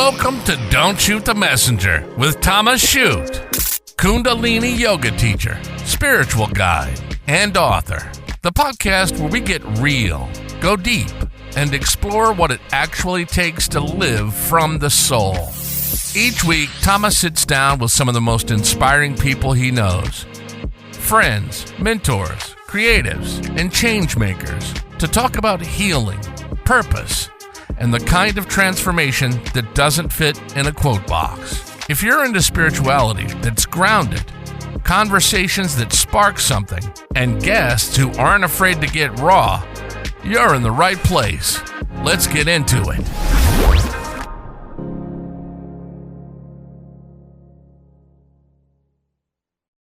Welcome to Don't Shoot the Messenger with Thomas Shute, Kundalini yoga teacher, spiritual guide, and author. The podcast where we get real, go deep, and explore what it actually takes to live from the soul. Each week, Thomas sits down with some of the most inspiring people he knows. Friends, mentors, creatives, and change makers to talk about healing, purpose, and the kind of transformation that doesn't fit in a quote box. If you're into spirituality that's grounded, conversations that spark something, and guests who aren't afraid to get raw, you're in the right place. Let's get into it.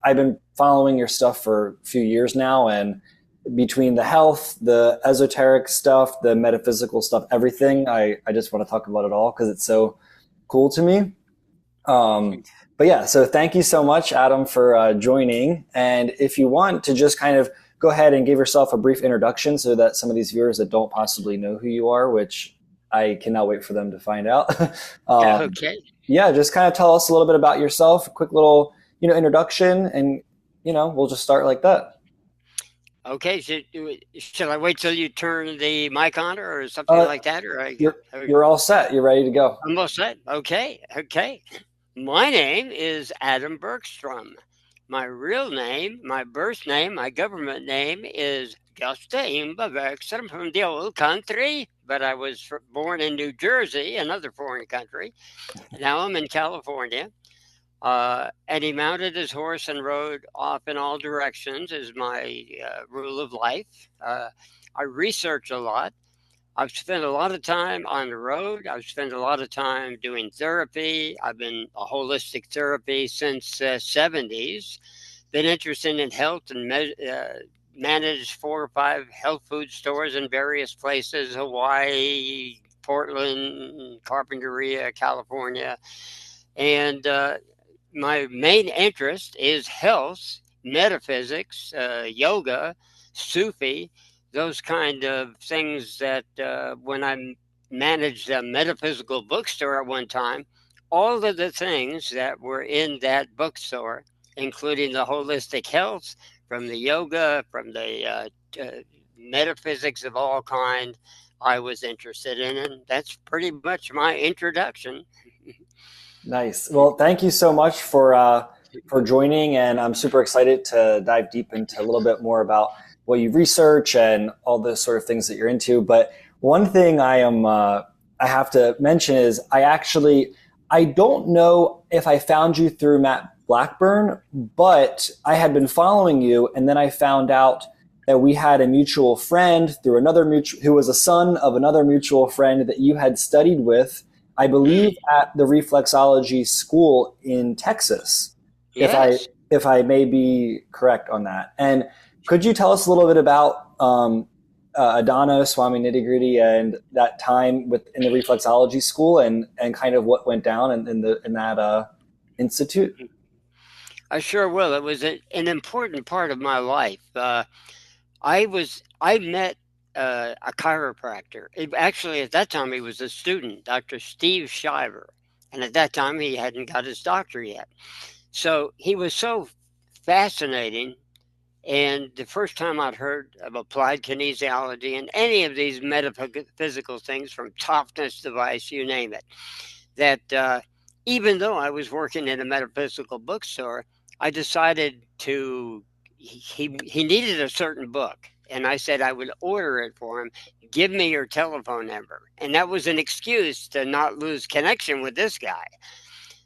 I've been following your stuff for a few years now, and between the health, the esoteric stuff, the metaphysical stuff, everything, I just want to talk about it all because it's so cool to me. But yeah, so thank you so much, Adam, for joining. And if you want to just kind of go ahead and give yourself a brief introduction so that some of these viewers that don't possibly know who you are, which I cannot wait for them to find out. Okay. Yeah, just kind of tell us a little bit about yourself, a quick little, introduction, and, we'll just start like that. Okay, should I wait till you turn the mic on or something like that? Or you're all set. You're ready to go. I'm all set. Okay. My name is Atom Bergstrom. My real name, my birth name, my government name is Atom Bergstrom from the old country, but I was born in New Jersey, another foreign country. Now I'm in California. And he mounted his horse and rode off in all directions is my rule of life. I research a lot. I've spent a lot of time on the road. I've spent a lot of time doing therapy. I've been a holistic therapy since the 70s. Been interested in health and managed 4 or 5 health food stores in various places, Hawaii, Portland, Carpinteria, California. And my main interest is health, metaphysics, yoga, Sufi, those kind of things that when I managed a metaphysical bookstore at one time, all of the things that were in that bookstore, including the holistic health, from the yoga, from the metaphysics of all kind, I was interested in. And that's pretty much my introduction. Nice. Well, thank you so much for joining, and I'm super excited to dive deep into a little bit more about what you research and all the sort of things that you're into. But one thing I have to mention is I don't know if I found you through Matt Blackburn, but I had been following you, and then I found out that we had a mutual friend through who was a son of another mutual friend that you had studied with, I believe, at the Reflexology school in Texas, Yes. if I may be correct on that. And could you tell us a little bit about Adano, Swami Nitty Gritty, and that time in the Reflexology school, and kind of what went down in that institute? I sure will. It was an important part of my life. I met a chiropractor. Actually, at that time, he was a student, Dr. Steve Shiver. And at that time, he hadn't got his doctor yet. So he was so fascinating. And the first time I'd heard of applied kinesiology and any of these metaphysical things, from toughness device, you name it, that even though I was working in a metaphysical bookstore, I decided he needed a certain book. And I said I would order it for him. Give me your telephone number. And that was an excuse to not lose connection with this guy.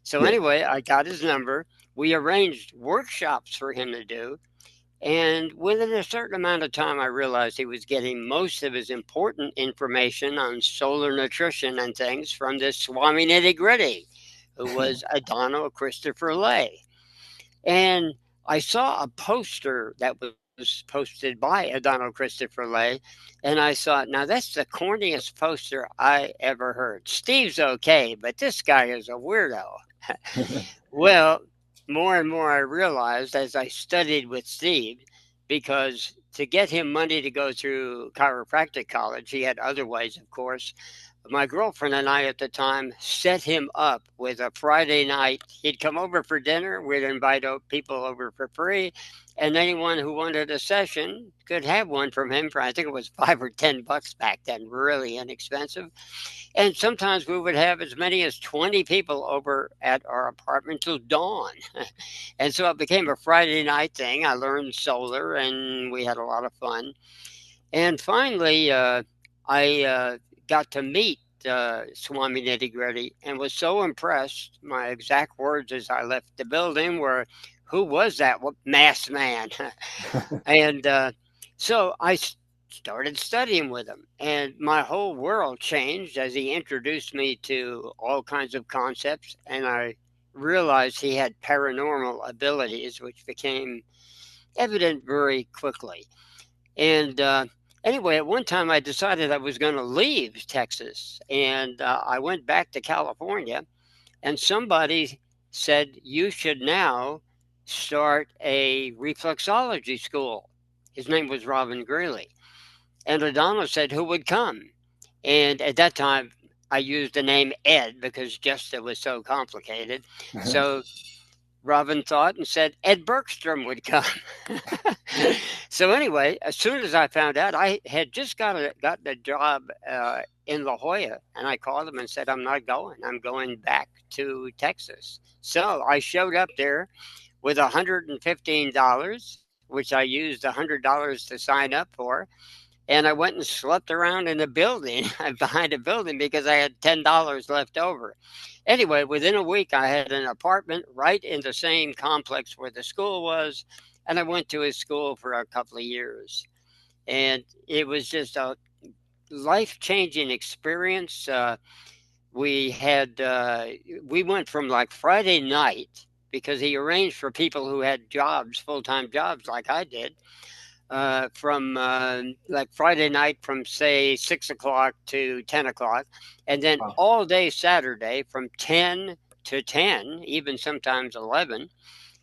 So anyway, I got his number. We arranged workshops for him to do. And within a certain amount of time, I realized he was getting most of his important information on solar nutrition and things from this Swami Nitty Gritty, who was Adano Ley. And I saw a poster that was posted by Adano Ley, and I thought, now that's the corniest poster I ever heard. Steve's okay, but this guy is a weirdo. Well, more and more I realized as I studied with Steve, because to get him money to go through chiropractic college, he had other ways, of course, my girlfriend and I at the time set him up with a Friday night. He'd come over for dinner. We'd invite people over for free. And anyone who wanted a session could have one from him for, I think it was $5 or $10 back then, really inexpensive. And sometimes we would have as many as 20 people over at our apartment till dawn. And so it became a Friday night thing. I learned solar and we had a lot of fun. And finally, I got to meet Swami Nitty Gritty and was so impressed. My exact words as I left the building were, "Who was that masked man?" And so I started studying with him, and my whole world changed as he introduced me to all kinds of concepts, and I realized he had paranormal abilities, which became evident very quickly. And anyway, at one time I decided I was going to leave Texas, and I went back to California, and somebody said, "You should now start a reflexology school." His name was Robin Greeley. And Adano said, "Who would come?" And at that time, I used the name Ed because Justa was so complicated. So Robin thought and said Ed Bergstrom would come. So anyway, as soon as I found out, I had just gotten a job in La Jolla, and I called him and said, "I'm not going. I'm going back to Texas." So I showed up there with $115, which I used $100 to sign up for. And I went and slept around in a building, behind a building, because I had $10 left over. Anyway, within a week, I had an apartment right in the same complex where the school was. And I went to his school for a couple of years. And it was just a life-changing experience. We went from like Friday night, because he arranged for people who had jobs, full-time jobs like I did, from like Friday night from say 6 o'clock to 10 o'clock, and then all day Saturday from 10 to 10, even sometimes 11.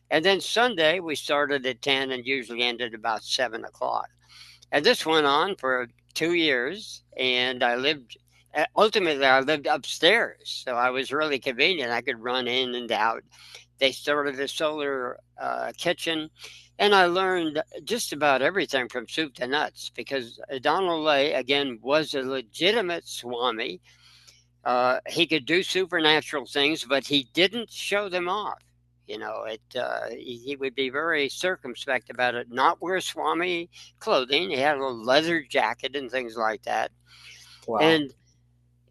And then Sunday we started at 10 and usually ended about 7 o'clock. And this went on for 2 years, and ultimately I lived upstairs. So I was really convenient. I could run in and out. They started a solar kitchen. And I learned just about everything from soup to nuts, because Adano Ley, again, was a legitimate Swami. He could do supernatural things, but he didn't show them off. You know, he would be very circumspect about it, not wear Swami clothing. He had a leather jacket and things like that. Wow. And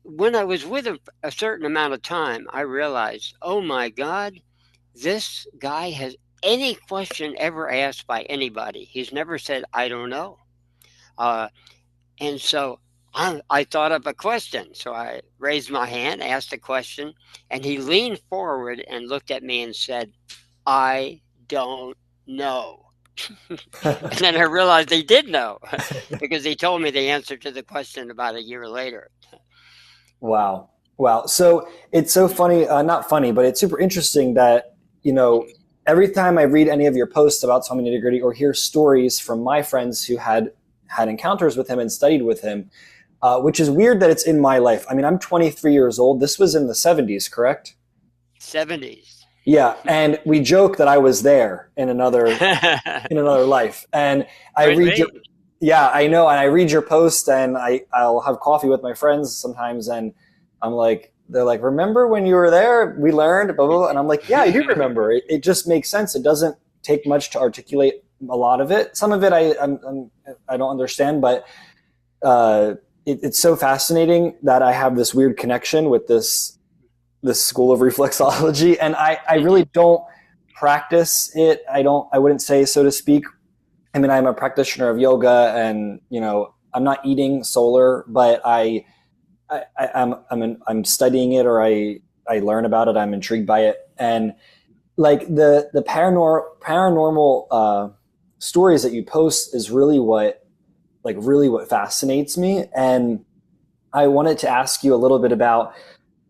when I was with him a certain amount of time, I realized, oh my God, this guy has any question ever asked by anybody, he's never said, "I don't know." And so I thought of a question. So I raised my hand, asked a question, and he leaned forward and looked at me and said, "I don't know." And then I realized he did know, because he told me the answer to the question about a year later. Wow. So it's so funny, not funny, but it's super interesting that, every time I read any of your posts about Swami Nitty Gritty or hear stories from my friends who had encounters with him and studied with him, which is weird that it's in my life. I mean, I'm 23 years old. This was in the 70s, correct? 70s. Yeah, and we joke that I was there in another life. And I read I know, and I read your post, and I'll have coffee with my friends sometimes, and I'm like, they're like, "Remember when you were there? We learned, blah, blah, blah." And I'm like, "Yeah, I do remember." It just makes sense. It doesn't take much to articulate a lot of it. Some of it I don't understand, but it's so fascinating that I have this weird connection with this school of reflexology, and I really don't practice it. I wouldn't say, so to speak. I mean, I'm a practitioner of yoga, and I'm not eating solar, but I'm studying it, or I learn about it. I'm intrigued by it, and like the paranormal stories that you post is really what fascinates me. And I wanted to ask you a little bit about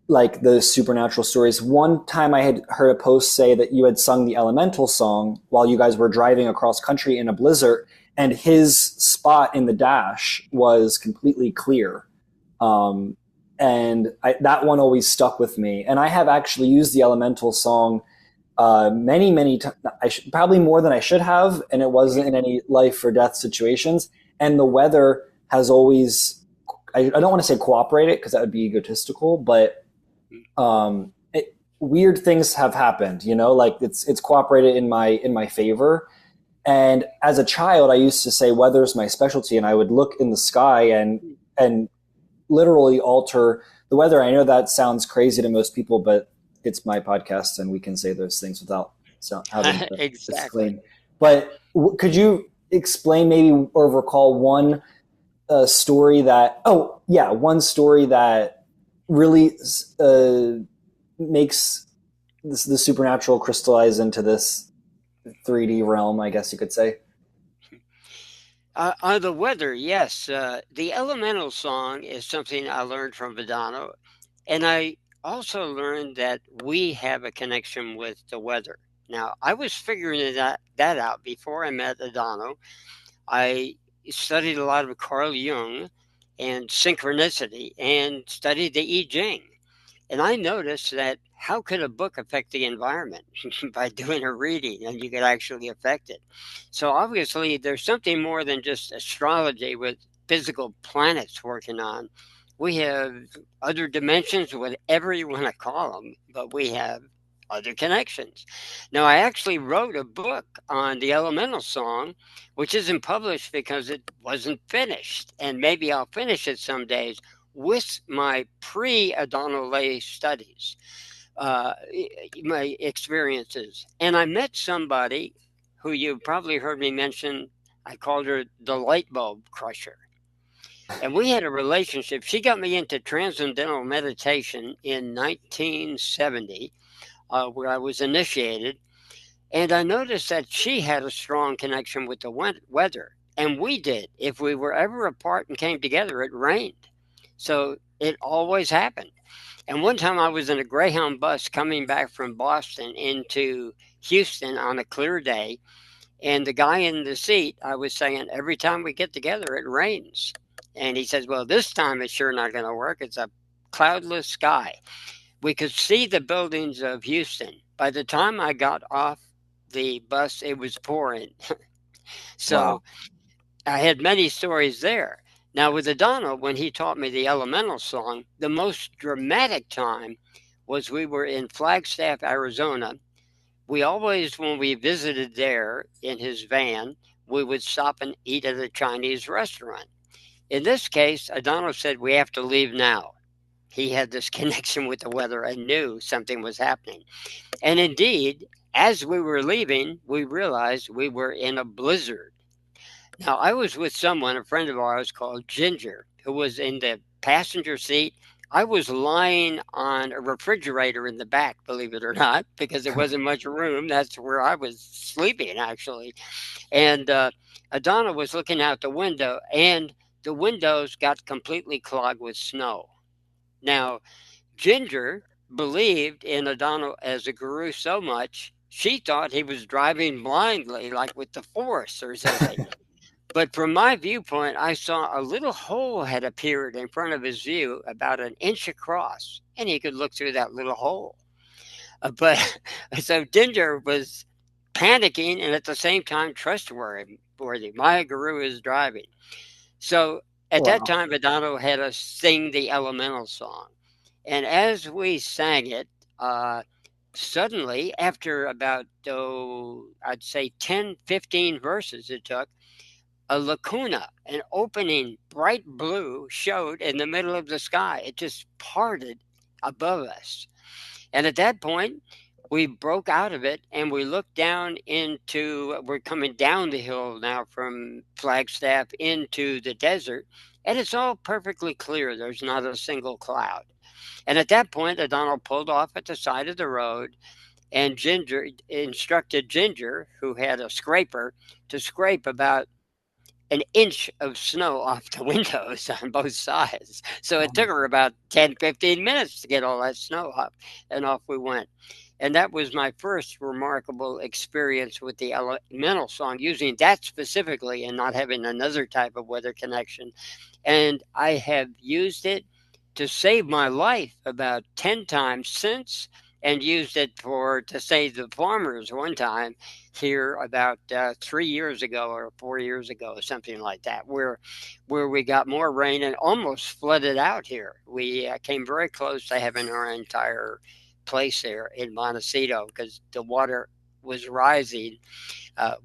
like those supernatural stories. One time I had heard a post say that you had sung the Elemental song while you guys were driving across country in a blizzard, and his spot in the dash was completely clear. that one always stuck with me. And I have actually used the elemental song many times, probably more than I should have, and it wasn't in any life or death situations. And the weather has always, I don't want to say cooperated because that would be egotistical, but weird things have happened, like it's cooperated in my favor. And as a child, I used to say weather's my specialty, and I would look in the sky and literally alter the weather. I know that sounds crazy to most people, but it's my podcast and we can say those things without having to exactly. explain. But could you explain maybe or recall one story that really makes the supernatural crystallize into this 3D realm, I guess you could say? The weather, yes. The elemental song is something I learned from Adano, and I also learned that we have a connection with the weather. Now, I was figuring that out before I met Adano. I studied a lot of Carl Jung and synchronicity and studied the I Ching. And I noticed that how could a book affect the environment by doing a reading, and you could actually affect it? So obviously there's something more than just astrology with physical planets working on. We have other dimensions, whatever you want to call them, but we have other connections. Now, I actually wrote a book on the elemental song, which isn't published because it wasn't finished. And maybe I'll finish it some days with my pre-Adano Ley studies, my experiences. And I met somebody who you've probably heard me mention. I called her the light bulb crusher. And we had a relationship. She got me into transcendental meditation in 1970, where I was initiated. And I noticed that she had a strong connection with the weather. And we did. If we were ever apart and came together, it rained. So it always happened. And one time I was in a Greyhound bus coming back from Boston into Houston on a clear day. And the guy in the seat, I was saying, every time we get together, it rains. And he says, well, this time it's sure not going to work. It's a cloudless sky. We could see the buildings of Houston. By the time I got off the bus, it was pouring. So Wow. I had many stories there. Now, with Adano, when he taught me the elemental song, the most dramatic time was we were in Flagstaff, Arizona. We always, when we visited there in his van, we would stop and eat at a Chinese restaurant. In this case, Adano said, we have to leave now. He had this connection with the weather and knew something was happening. And indeed, as we were leaving, we realized we were in a blizzard. Now, I was with someone, a friend of ours called Ginger, who was in the passenger seat. I was lying on a refrigerator in the back, believe it or not, because there wasn't much room. That's where I was sleeping, actually. And Adana was looking out the window, and the windows got completely clogged with snow. Now, Ginger believed in Adano as a guru so much, she thought he was driving blindly, like with the force or something. But from my viewpoint, I saw a little hole had appeared in front of his view about an inch across, and he could look through that little hole. But so Ginger was panicking and at the same time trustworthy. My guru is driving. So at that time, Adano had us sing the elemental song. And as we sang it, suddenly, after about, I'd say 10, 15 verses it took, a lacuna, an opening, bright blue, showed in the middle of the sky. It just parted above us. And at that point, we broke out of it and we looked down we're coming down the hill now from Flagstaff into the desert, and it's all perfectly clear. There's not a single cloud. And at that point, Adano pulled off at the side of the road, and Ginger instructed Ginger, who had a scraper, to scrape about an inch of snow off the windows on both sides. So it took her about 10, 15 minutes to get all that snow up, and off we went. And that was my first remarkable experience with the elemental song, using that specifically and not having another type of weather connection. And I have used it to save my life about 10 times since, and used it to save the farmers one time here about 3 years ago or 4 years ago, or something like that, where we got more rain and almost flooded out here. We came very close to having our entire place there in Montecito because the water was rising.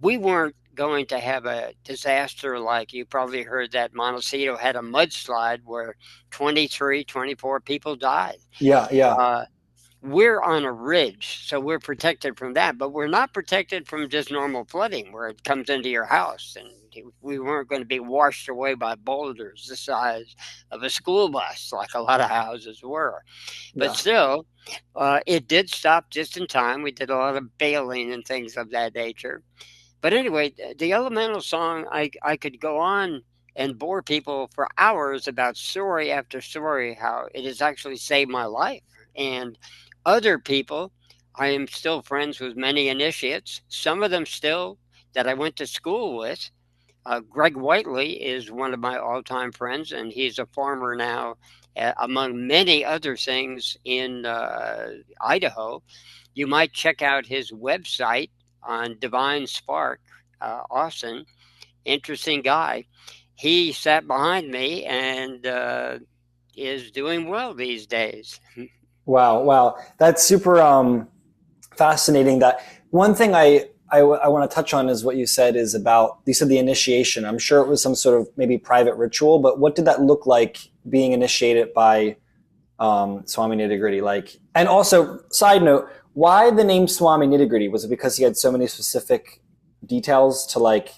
We weren't going to have a disaster like you probably heard that Montecito had a mudslide where 23, 24 people died. Yeah, yeah. We're on a ridge, so we're protected from that, but we're not protected from just normal flooding where it comes into your house. And we weren't going to be washed away by boulders the size of a school bus like a lot of houses were. But Yeah. still, it did stop just in time. We did a lot of bailing and things of that nature. But anyway, the elemental song, I could go on and bore people for hours about story after story, how it has actually saved my life. And other people, I am still friends with many initiates, some of them still that I went to school with. Greg Whiteley is one of my all-time friends, and he's a farmer now, among many other things in Idaho. You might check out his website on Divine Spark. Austin, interesting guy. He sat behind me and is doing well these days. Wow, wow. That's super fascinating. That one thing I want to touch on is what you said is about, you said the initiation. I'm sure it was some sort of maybe private ritual, but what did that look like being initiated by Swami Nitty Gritty? Like, and also, side note, why the name Swami Nitty Gritty? Was it because he had so many specific details to like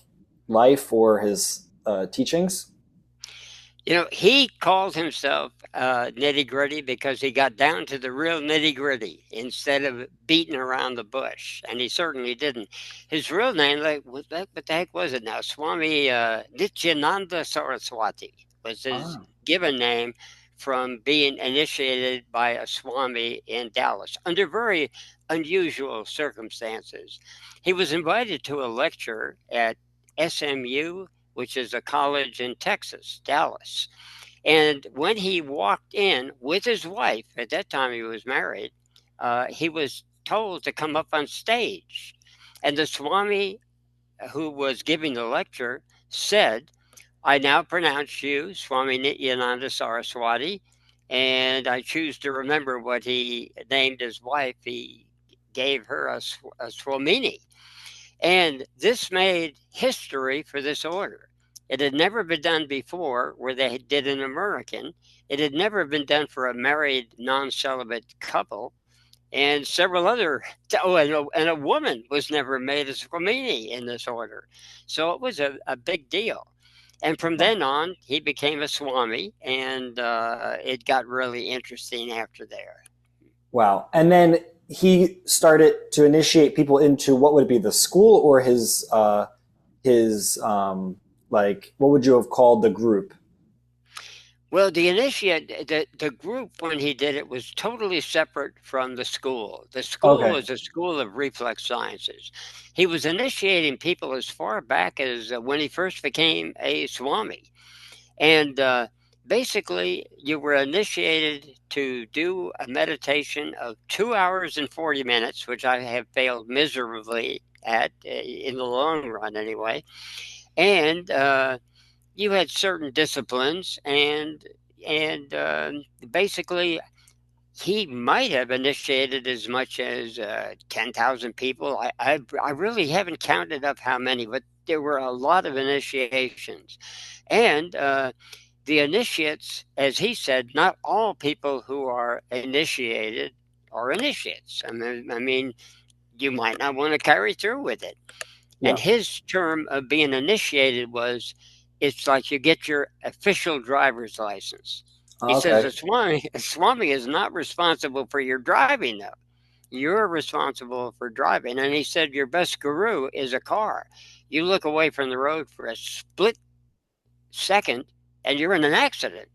life or his teachings? You know, he called himself Nitty Gritty because he got down to the real nitty gritty instead of beating around the bush, and he certainly didn't. His real name, like what the heck was it now? Swami Nityananda Saraswati was his given name from being initiated by a Swami in Dallas under very unusual circumstances. He was invited to a lecture at SMU, which is a college in Texas, Dallas. And when he walked in with his wife, at that time he was married, he was told to come up on stage. And the Swami who was giving the lecture said, I now pronounce you Swami Nityananda Saraswati, and I choose to remember what he named his wife. He gave her a Swamini. And this made history for this order. It had never been done before where they did an American. It had never been done for a married non-celibate couple. And several other, and a woman was never made a Swamini in this order. So it was a big deal. And from then on, he became a Swami, and it got really interesting after there. Wow. And then he started to initiate people into, what would it be, the school or his like, what would you have called the group? Well, the initiate, the group when he did it was totally separate from the school. The school was a school of reflex sciences. He was initiating people as far back as when he first became a Swami. And basically, you were initiated to do a meditation of 2 hours and 40 minutes, which I have failed miserably at in the long run anyway. And you had certain disciplines, and basically, he might have initiated as much as 10,000 people. I really haven't counted up how many, but there were a lot of initiations. And the initiates, as he said, not all people who are initiated are initiates. I mean, you might not want to carry through with it. Yeah. And his term of being initiated was, it's like you get your official driver's license. He says a Swami is not responsible for your driving, though. You're responsible for driving. And he said your best guru is a car. You look away from the road for a split second and you're in an accident.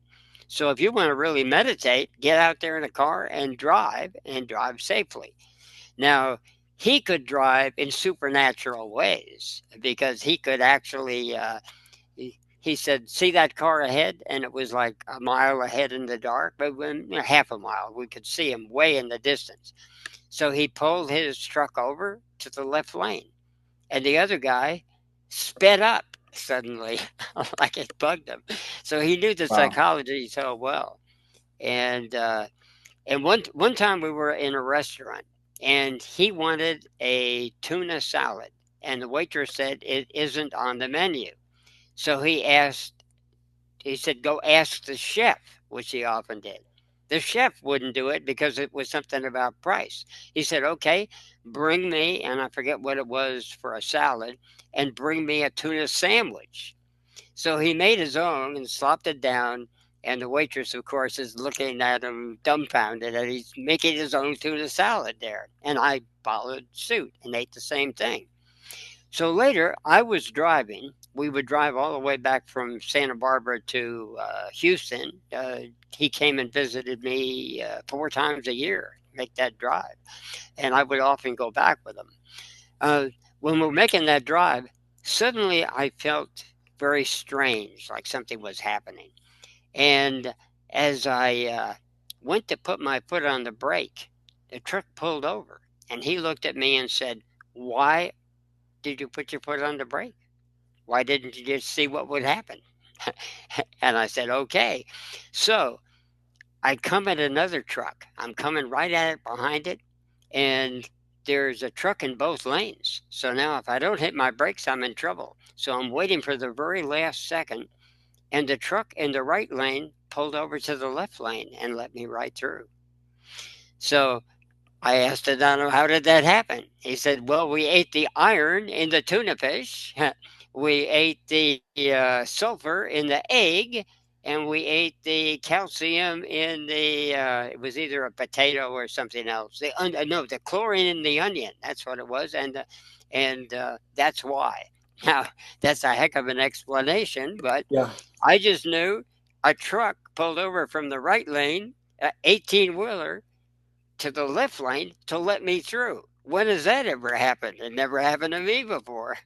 So if you want to really meditate, get out there in a car and drive safely. Now, he could drive in supernatural ways because he could actually he said, see that car ahead? And it was like a mile ahead in the dark, but when, half a mile, we could see him way in the distance. So he pulled his truck over to the left lane, and the other guy sped up suddenly, like it bugged him. So he knew the Wow. psychology so well. And one time we were in a restaurant, and he wanted a tuna salad, and the waitress said it isn't on the menu. So he said, go ask the chef, which he often did. The chef wouldn't do it because it was something about price. He said, okay, bring me, and I forget what it was for a salad, and bring me a tuna sandwich. So he made his own and slopped it down. And the waitress, of course, is looking at him dumbfounded that he's making his own tuna salad there. And I followed suit and ate the same thing. So later, I was driving. We would drive all the way back from Santa Barbara to Houston. He came and visited me 4 times a year, make that drive. And I would often go back with him. When we were making that drive, suddenly I felt very strange, like something was happening. And as I went to put my foot on the brake, the truck pulled over. And he looked at me and said, why did you put your foot on the brake? Why didn't you just see what would happen? And I said, okay. So I come at another truck. I'm coming right at it, behind it, and there's a truck in both lanes. So now if I don't hit my brakes, I'm in trouble. So I'm waiting for the very last second, and the truck in the right lane pulled over to the left lane and let me right through. So I asked Adano, how did that happen? He said, well, we ate the iron in the tuna fish, we ate the sulfur in the egg, and we ate the calcium in the, it was either a potato or something else. The chlorine in the onion, that's what it was, and that's why. Now, that's a heck of an explanation, but Yeah. I just knew a truck pulled over from the right lane, 18-wheeler, to the left lane to let me through. When has that ever happened? It never happened to me before.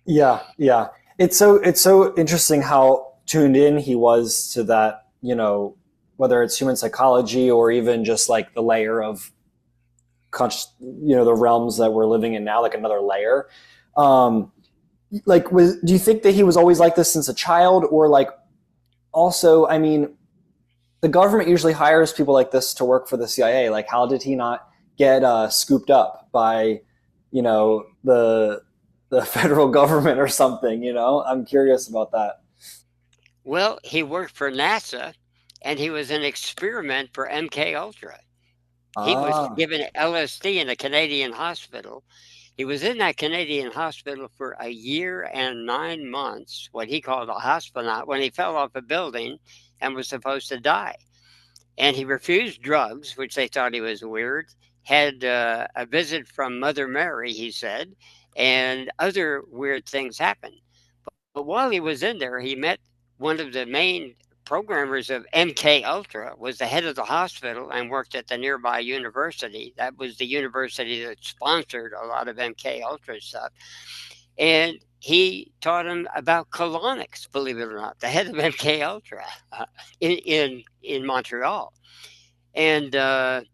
Yeah. Yeah. It's so interesting how tuned in he was to that, whether it's human psychology or even just like the layer of the realms that we're living in now, like another layer. Do you think that he was always like this since a child, or like also, I mean, the government usually hires people like this to work for the CIA. Like, how did he not get scooped up by, the federal government or something? I'm curious about that. Well, he worked for NASA, and he was an experiment for MK Ultra. He was given LSD in a Canadian hospital. He was in that Canadian hospital for a year and 9 months, what he called a hospital, when he fell off a building and was supposed to die. And he refused drugs, which they thought he was weird, had a visit from Mother Mary, he said, and other weird things happened. But while he was in there, he met one of the main programmers of MK Ultra, was the head of the hospital and worked at the nearby university. That was the university that sponsored a lot of MK Ultra stuff. And he taught him about colonics, believe it or not, the head of MK Ultra in Montreal. And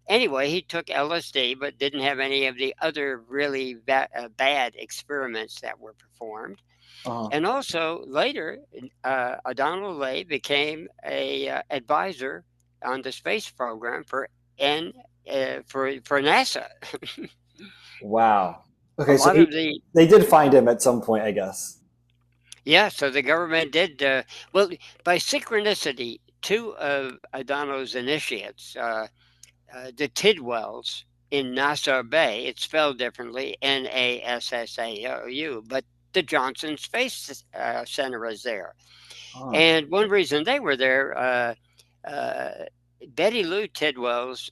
anyway, he took LSD, but didn't have any of the other really bad experiments that were performed. Uh-huh. And also later, Adano Ley became a advisor on the space program for NASA. Wow. Okay, so they did find him at some point, I guess. Yeah, so the government did. Well, by synchronicity, two of Adano's initiates, the Tidwells in Nassau Bay, it's spelled differently, Nassaou, but the Johnson Space Center is there. Oh. And one reason they were there, Betty Lou Tidwells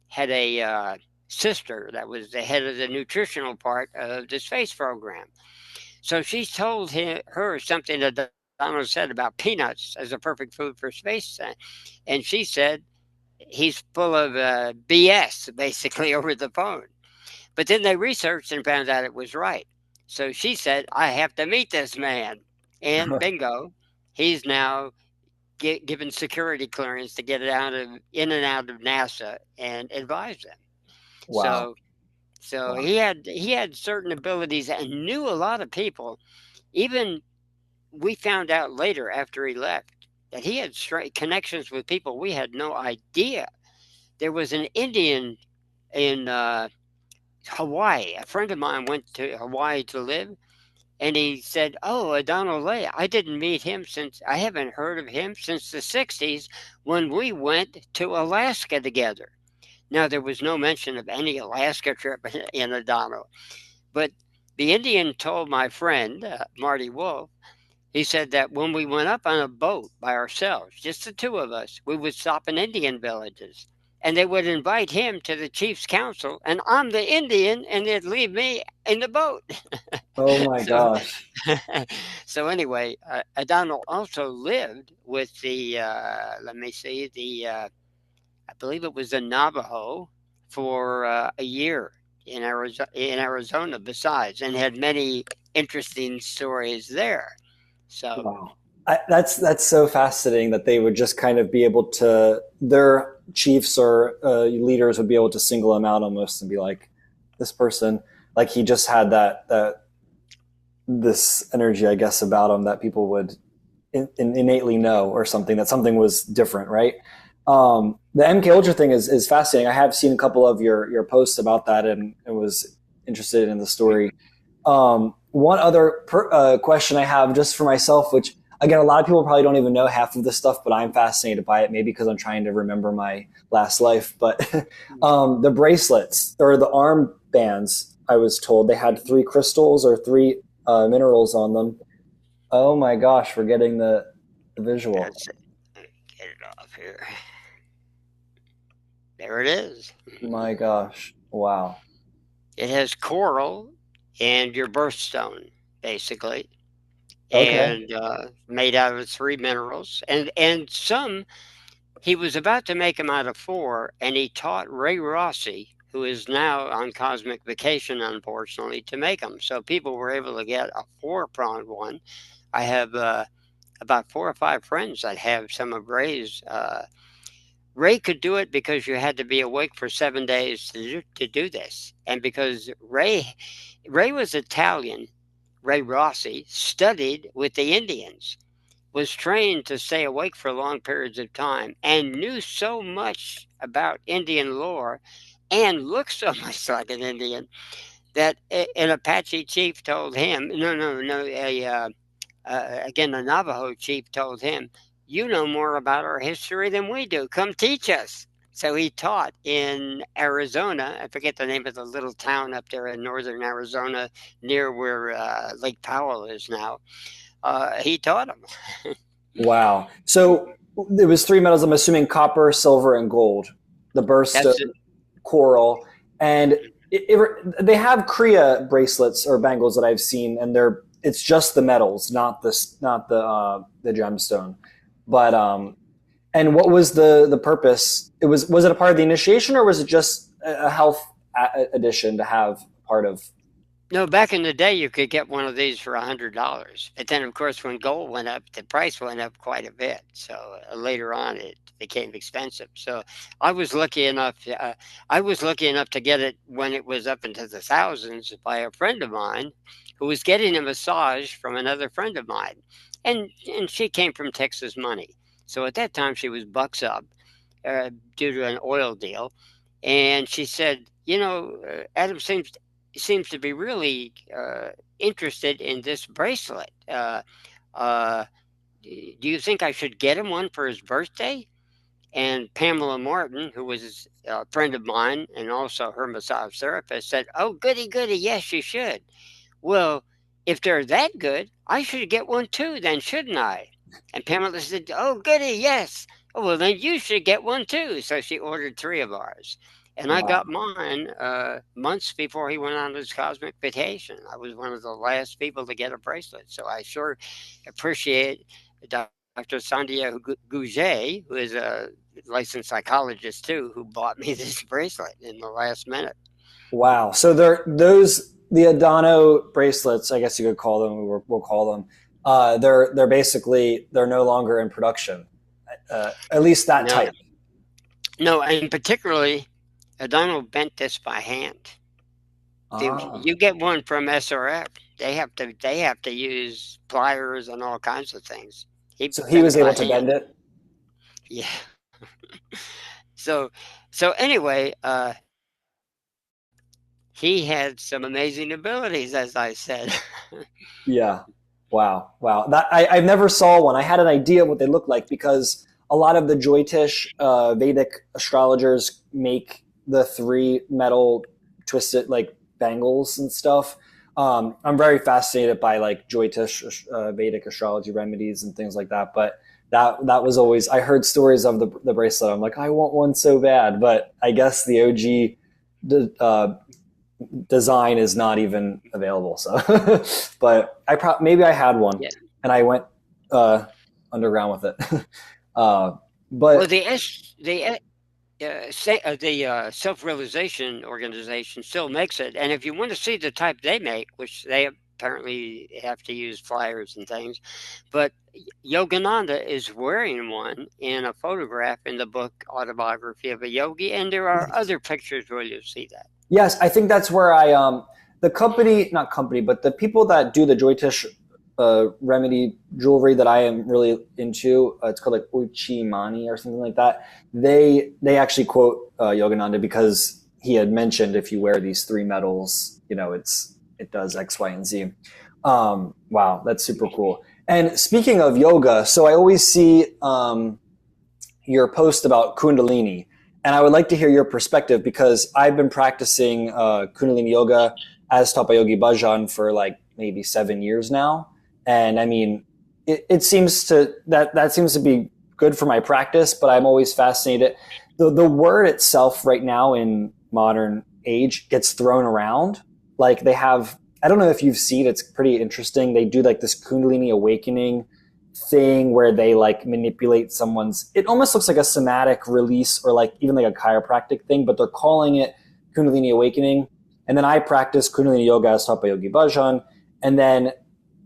had a sister that was the head of the nutritional part of the space program. So she told her something that Donald said about peanuts as a perfect food for space. And she said, he's full of BS, basically, over the phone. But then they researched and found out it was right. So she said, I have to meet this man. And bingo, he's now given security clearance to get in and out of NASA and advise them. Wow. So Wow. he had certain abilities and knew a lot of people. Even we found out later after he left that he had connections with people we had no idea. There was an Indian in Hawaii. A friend of mine went to Hawaii to live, and he said, "Oh, Adano Ley. I haven't heard of him since the '60s when we went to Alaska together." Now there was no mention of any Alaska trip in Adano, but the Indian told my friend Marty Wolf. He said that when we went up on a boat by ourselves, just the two of us, we would stop in Indian villages and they would invite him to the chief's council, and I'm the Indian, and they'd leave me in the boat. Oh my so, gosh. so anyway, Adano also lived with I believe it was the Navajo for a year in Arizona besides, and had many interesting stories there. So Wow. That's so fascinating that they would just kind of be able to, their chiefs or leaders would be able to single him out almost and be like, this person, like he just had this energy, I guess, about him that people would innately know, or something, that something was different, right? The MK Ultra thing is fascinating. I have seen a couple of your posts about that and was interested in the story. One other question I have just for myself, which again, a lot of people probably don't even know half of this stuff, but I'm fascinated by it, maybe because I'm trying to remember my last life. But the bracelets or the arm bands, I was told they had 3 crystals or 3 minerals on them. Oh my gosh, we're getting the visual. That's it. Get it off here. There it is. My gosh. Wow. It has coral and your birthstone, basically. Okay. And made out of 3 minerals. And some, he was about to make them out of 4, and he taught Ray Rossi, who is now on cosmic vacation, unfortunately, to make them. So people were able to get a 4-pronged one. I have about 4 or 5 friends that have some of Ray's. Ray could do it because you had to be awake for 7 days to do this. And because Ray was Italian, Ray Rossi studied with the Indians, was trained to stay awake for long periods of time, and knew so much about Indian lore and looked so much like an Indian that an Apache chief told him, again, the Navajo chief told him, "You know more about our history than we do. Come teach us." So he taught in Arizona. I forget the name of the little town up there in northern Arizona near where Lake Powell is now. He taught them. Wow. So it was 3 metals, I'm assuming copper, silver, and gold. The birthstone, coral. And they have Kriya bracelets or bangles that I've seen, and it's just the metals, not the gemstone. But and what was the purpose? Was it a part of the initiation, or was it just a health addition to have part of? No, back in the day, you could get one of these for $100. But then, of course, when gold went up, the price went up quite a bit. So later on, it became expensive. So I was lucky enough. To get it when it was up into the thousands by a friend of mine, who was getting a massage from another friend of mine, and she came from Texas Money. So at that time, she was bucks up due to an oil deal, and she said, Adam seems to be really interested in this bracelet. Do you think I should get him one for his birthday? And Pamela Martin, who was a friend of mine and also her massage therapist, said, "Oh, goody, goody, yes, you should." Well, if they're that good, I should get one too, then, shouldn't I? And Pamela said, "Oh, goody, yes. Oh, well, then you should get one too." So she ordered 3 of ours. And I got mine months before he went on his cosmic vacation. I was one of the last people to get a bracelet. So I sure appreciate Dr. Sandia Gouget, who is a licensed psychologist too, who bought me this bracelet in the last minute. Wow. So the Adano bracelets, I guess you could call them, we'll call them, They're basically they're no longer in production, at least that No, type. no, and particularly, Adano bent this by hand. Ah, You get one from SRF, they have to use pliers and all kinds of things. He so he bent was it by able to bend hand. it. Yeah. So so anyway, he had some amazing abilities, as I said. Yeah. Wow. Wow. That I never saw one. I had an idea what they look like because a lot of the Jyotish Vedic astrologers make the three metal twisted like bangles and stuff. I'm very fascinated by like Jyotish Vedic astrology remedies and things like that. But that was always I heard stories of the bracelet. I'm like I want one so bad, but I guess the OG design is not even available. So, but maybe I had one Yeah. and I went underground with it. uh, Well, but the self-realization organization still makes it, and if you want to see the type they make, which they apparently have to use flyers and things, but Yogananda is wearing one in a photograph in the book Autobiography of a Yogi, and there are other pictures where you'll see that. yes, I think that's where the company, not company, but the people that do the Joytish remedy jewelry that I am really into, it's called like Uchimani or something like that. They actually quote Yogananda because he had mentioned if you wear these three metals, it does X, Y, and Z. Wow, that's super cool. And speaking of yoga, so I always see your post about Kundalini, and I would like to hear your perspective because I've been practicing Kundalini yoga as taught by Yogi Bhajan for like maybe 7 years now, and I mean, it seems that seems to be good for my practice. But I'm always fascinated. The word itself right now in modern age gets thrown around. Like they have, I don't know if you've seen. It's pretty interesting. They do like this Kundalini awakening thing where they like manipulate someone's it almost looks like a somatic release or like even like a chiropractic thing, but they're calling it Kundalini awakening. And then I practice Kundalini yoga as taught by Yogi Bhajan. And then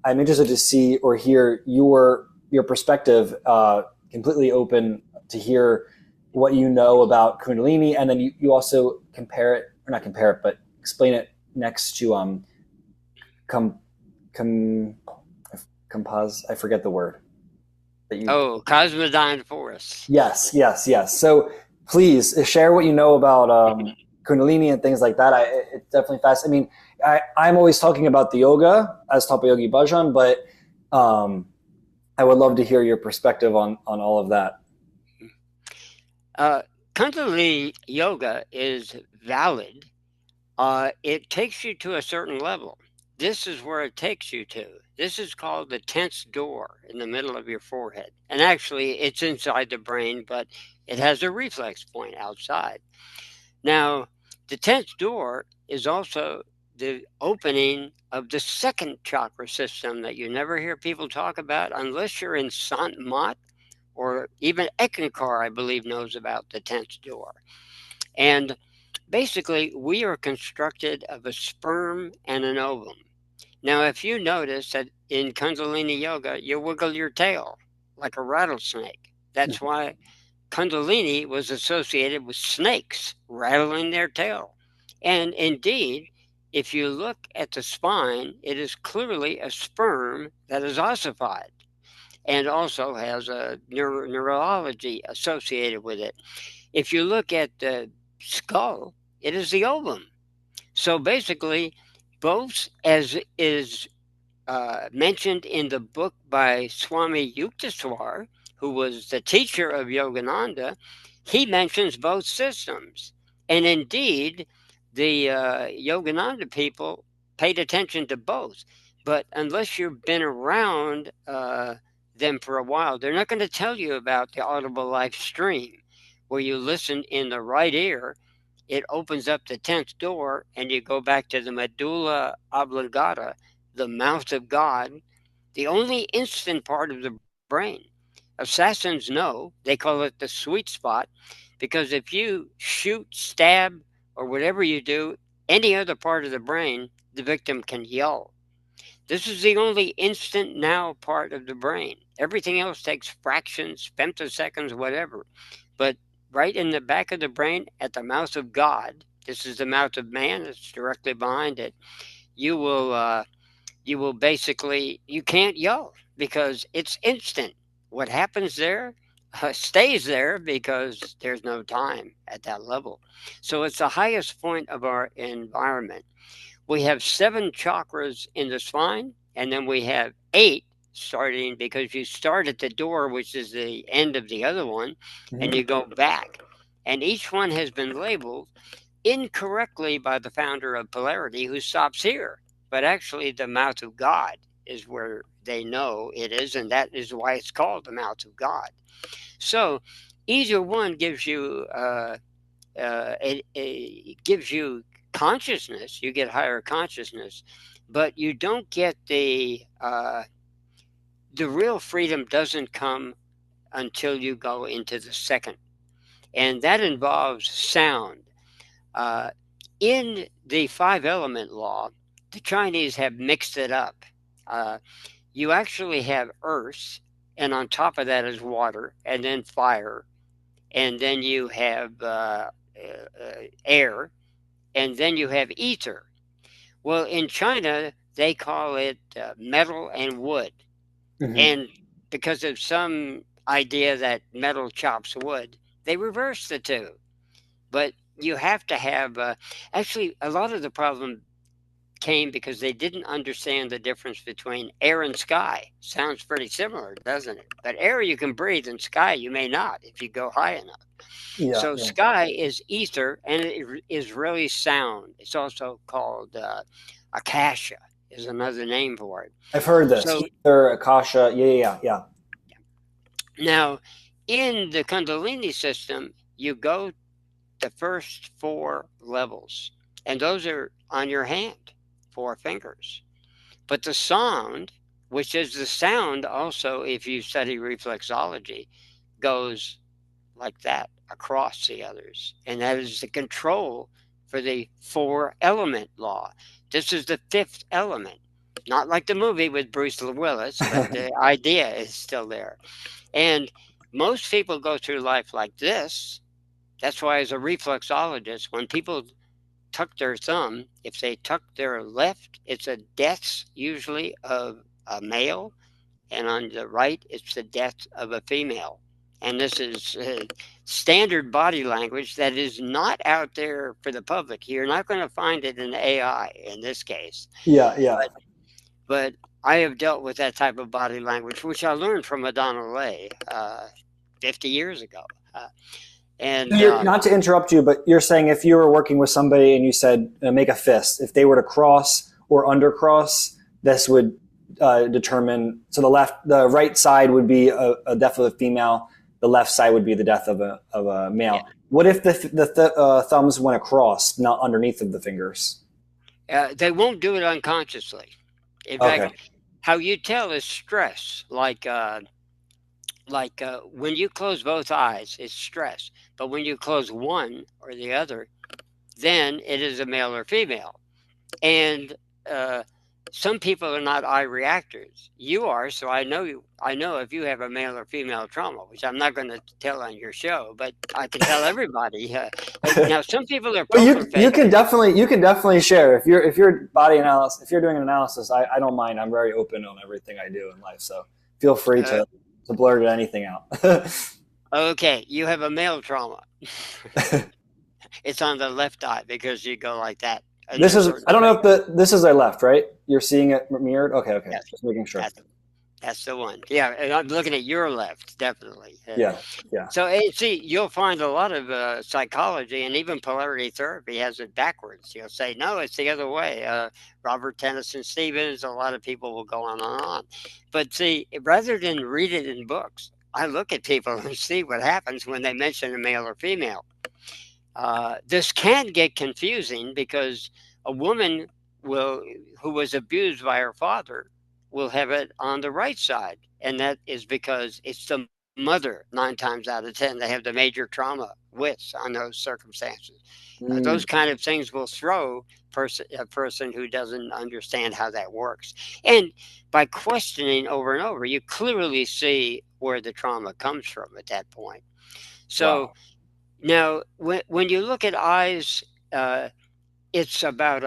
I'm interested to see or hear your perspective, completely open to hear what you know about Kundalini. And then you also compare it, or not compare it, but explain it next to com, com, compos, I forget the word. Oh, Cosmodyne Forest. Yes, yes, yes. So please share what you know about Kundalini and things like that. It's definitely fast. I mean, I'm always talking about the yoga as taught by Yogi Bhajan, but I would love to hear your perspective on all of that. Kundalini yoga is valid. It takes you to a certain level. This is where it takes you to. This is called the 10th door in the middle of your forehead. And actually, it's inside the brain, but it has a reflex point outside. Now, the 10th door is also the opening of the second chakra system that you never hear people talk about unless you're in Sant Mat, or even Ekankar, I believe, knows about the 10th door. And basically, we are constructed of a sperm and an ovum. Now, if you notice that in Kundalini Yoga, you wiggle your tail like a rattlesnake. That's why Kundalini was associated with snakes rattling their tail. And indeed, if you look at the spine, it is clearly a sperm that is ossified and also has a neurology associated with it. If you look at the skull, it is the ovum. So basically, both, as is mentioned in the book by Swami Yukteswar, who was the teacher of Yogananda, he mentions both systems. And indeed, the Yogananda people paid attention to both. But unless you've been around them for a while, they're not going to tell you about the audible life stream, where you listen in the right ear. It opens up the 10th door, and you go back to the medulla oblongata, the mouth of God, the only instant part of the brain. Assassins know, they call it the sweet spot, because if you shoot, stab, or whatever you do, any other part of the brain, the victim can yell. This is the only instant now part of the brain. Everything else takes fractions, femtoseconds, whatever. But right in the back of the brain, at the mouth of God, this is the mouth of man, it's directly behind it, you will basically, you can't yell because it's instant. What happens there stays there because there's no time at that level. So it's the highest point of our environment. We have 7 chakras in the spine, and then we have 8 starting because you start at the door, which is the end of the other one, and you go back. And each one has been labeled incorrectly by the founder of polarity, who stops here. But actually, the mouth of God is where they know it is, and that is why it's called the mouth of God. So either one gives you it gives you consciousness. You get higher consciousness, but you don't get the real freedom doesn't come until you go into the second, and that involves sound. In the 5 element law, the Chinese have mixed it up. You actually have earth, and on top of that is water, and then fire, and then you have air, and then you have ether. Well, in China, they call it metal and wood. And because of some idea that metal chops wood, they reverse the two. But you have to have, actually, a lot of the problem came because they didn't understand the difference between air and sky. Sounds pretty similar, doesn't it? But air you can breathe, and sky you may not if you go high enough. So sky is ether, and it is really sound. It's also called akasha is another name for it. I've heard this. So, Ether, akasha, yeah. now, in the Kundalini system, you go the first 4 levels, and those are on your hand, 4 fingers. But the sound, which is the sound also, if you study reflexology, goes like that across the others. And that is the control for the 4 element law. This is the 5th element. Not like the movie with Bruce Willis, but the idea is still there. And most people go through life like this. That's why, as a reflexologist, when people tuck their thumb, if they tuck their left, it's a death usually of a male, and on the right, it's the death of a female. And this is standard body language that is not out there for the public. You're not going to find it in AI in this case. Yeah. But I have dealt with that type of body language, which I learned from Adano Ley 50 years ago. And not to interrupt you, but you're saying if you were working with somebody and you said make a fist, if they were to cross or undercross, this would determine. So the right side would be a death of a female. The left side would be the death of a male. Yeah. What if the thumbs went across, not underneath of the fingers? They won't do it unconsciously. In fact, how you tell is stress. Like when you close both eyes, it's stress. But when you close one or the other, then it is a male or female. And some people are not eye reactors. You are, so I know if you have a male or female trauma, which I'm not going to tell on your show, but I can tell everybody. Now, some people are. You can definitely share if you're body analysis. If you're doing an analysis, I don't mind. I'm very open on everything I do in life, so feel free to blurt anything out. Okay, you have a male trauma. It's on the left eye because you go like that. I don't know if this is their left, right? You're seeing it mirrored? Okay. Yes. Just making sure. That's the one. Yeah, and I'm looking at your left, definitely. Yeah. So, see, you'll find a lot of psychology and even polarity therapy has it backwards. You'll say, no, it's the other way. Robert Tennyson Stevens, a lot of people will go on and on. But see, rather than read it in books, I look at people and see what happens when they mention a male or female. This can get confusing because a woman who was abused by her father will have it on the right side. And that is because it's the mother 9 times out of 10 they have the major trauma with on those circumstances. Mm. Those kind of things will throw a person who doesn't understand how that works. And by questioning over and over, you clearly see where the trauma comes from at that point. So Wow. now, when you look at eyes, it's about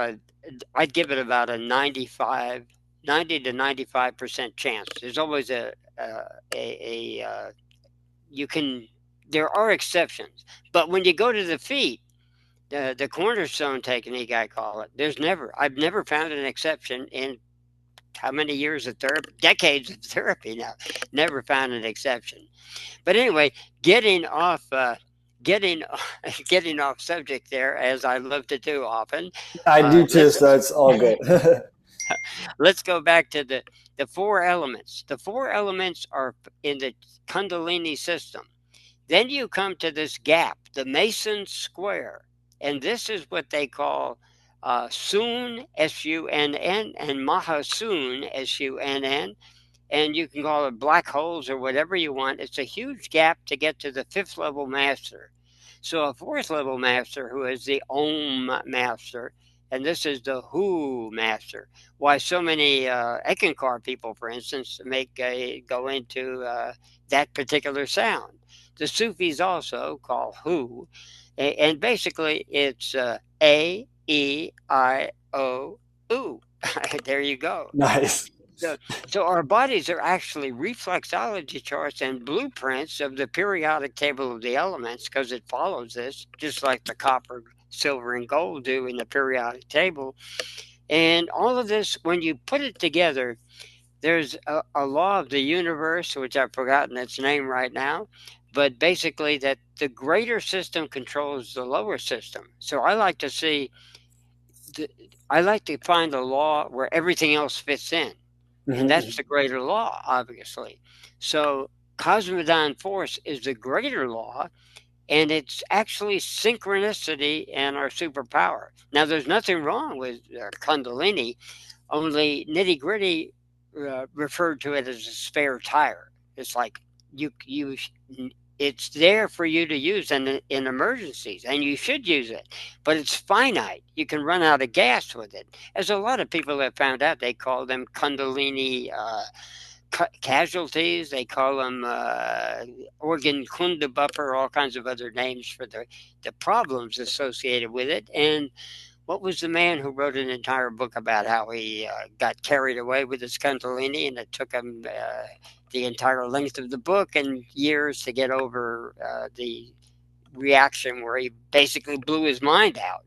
I'd give it about a 90 to 95% chance. There's always you can, there are exceptions, but when you go to the feet, the cornerstone technique, I call it, I've never found an exception in how many years of therapy, decades of therapy now, never found an exception. But anyway, getting off, getting, getting off subject there, as I love to do often. I do too, Let's so it's all good. let's go back to the four elements. The four elements are in the Kundalini system. Then you come to this gap, the Mason Square, and this is what they call Sun, S-U-N-N, and Mahasun, S-U-N-N, and you can call it black holes or whatever you want. It's a huge gap to get to the fifth level master. So a fourth level master who is the Om master, and this is the Hu master. Why so many Ekankar people, for instance, go into that particular sound. The Sufis also call Hu, and basically it's A, E, I, O, U. There you go. Nice. So our bodies are actually reflexology charts and blueprints of the periodic table of the elements, because it follows this, just like the copper, silver, and gold do in the periodic table. And all of this, when you put it together, there's a law of the universe, which I've forgotten its name right now, but basically that the greater system controls the lower system. So I like to find a law where everything else fits in. And that's the greater law, obviously. So cosmodyne force is the greater law, and it's actually synchronicity and our superpower. Now, there's nothing wrong with Kundalini, only Nitty Gritty referred to it as a spare tire. It's like it's there for you to use in emergencies, and you should use it, but it's finite. You can run out of gas with it. As a lot of people have found out, they call them Kundalini casualties. They call them organ kunda buffer, all kinds of other names for the problems associated with it. And what was the man who wrote an entire book about how he got carried away with his Kundalini, and it took him the entire length of the book and years to get over the reaction where he basically blew his mind out?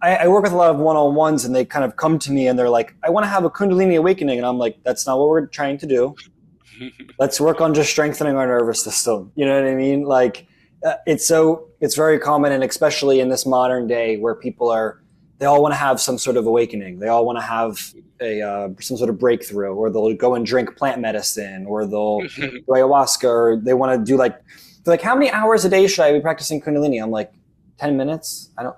I work with a lot of one-on-ones, and they kind of come to me and they're like, I want to have a Kundalini awakening. And I'm like, that's not what we're trying to do. Let's work on just strengthening our nervous system. You know what I mean? Like, it's very common, and especially in this modern day where they all want to have some sort of awakening. They all want to have some sort of breakthrough, or they'll go and drink plant medicine, or they'll do ayahuasca, or they want to do they're like, how many hours a day should I be practicing Kundalini? I'm like, 10 minutes. I don't,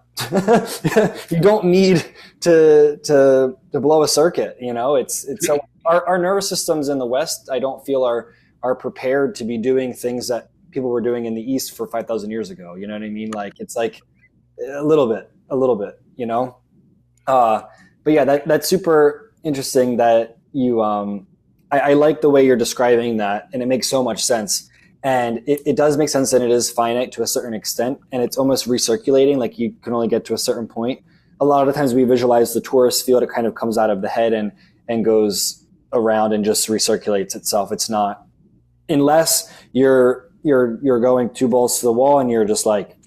you don't need to blow a circuit. You know, it's so our nervous systems in the West, I don't feel are prepared to be doing things that people were doing in the East for 5,000 years ago. You know what I mean? Like, it's like a little bit, you know? But yeah, that's super interesting that you, I like the way you're describing that, and it makes so much sense. And it does make sense that it is finite to a certain extent, and it's almost recirculating, like you can only get to a certain point. A lot of the times we visualize the torus field, it kind of comes out of the head and goes around and just recirculates itself. It's not, unless you're going two balls to the wall and you're just like,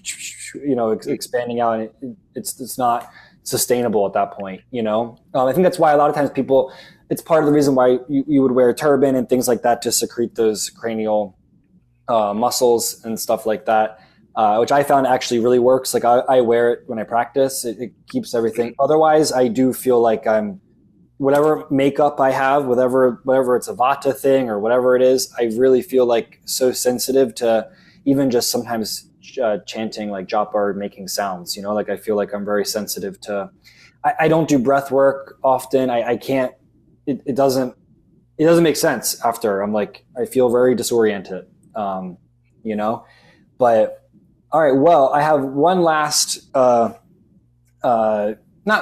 you know, expanding out, and it's not sustainable at that point, you know? I think that's why a lot of times people, it's part of the reason why you would wear a turban and things like that to secrete those cranial muscles and stuff like that, which I found actually really works. Like I wear it when I practice. It keeps everything. Otherwise, I do feel like I'm, whatever makeup I have, whatever it's a Vata thing or whatever it is, I really feel like so sensitive to even just sometimes chanting like japa or making sounds, you know, like I feel like I'm very sensitive to, I don't do breath work often. I can't, it doesn't, it doesn't make sense after. I'm like, I feel very disoriented, you know, but all right. Well, I have one last, not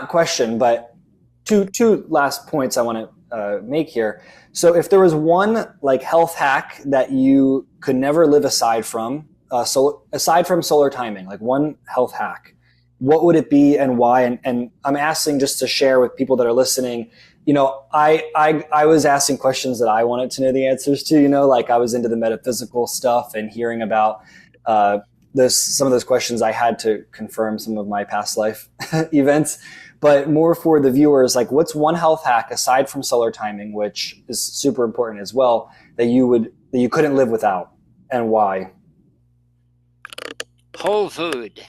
question, but two last points I want to make here. So if there was one like health hack that you could never live aside from solar timing, like one health hack, what would it be and why? And I'm asking just to share with people that are listening. You know, I was asking questions that I wanted to know the answers to, you know, like I was into the metaphysical stuff and hearing about some of those questions. I had to confirm some of my past life events, but more for the viewers, like what's one health hack aside from solar timing, which is super important as well, that you couldn't live without, and why? Whole food.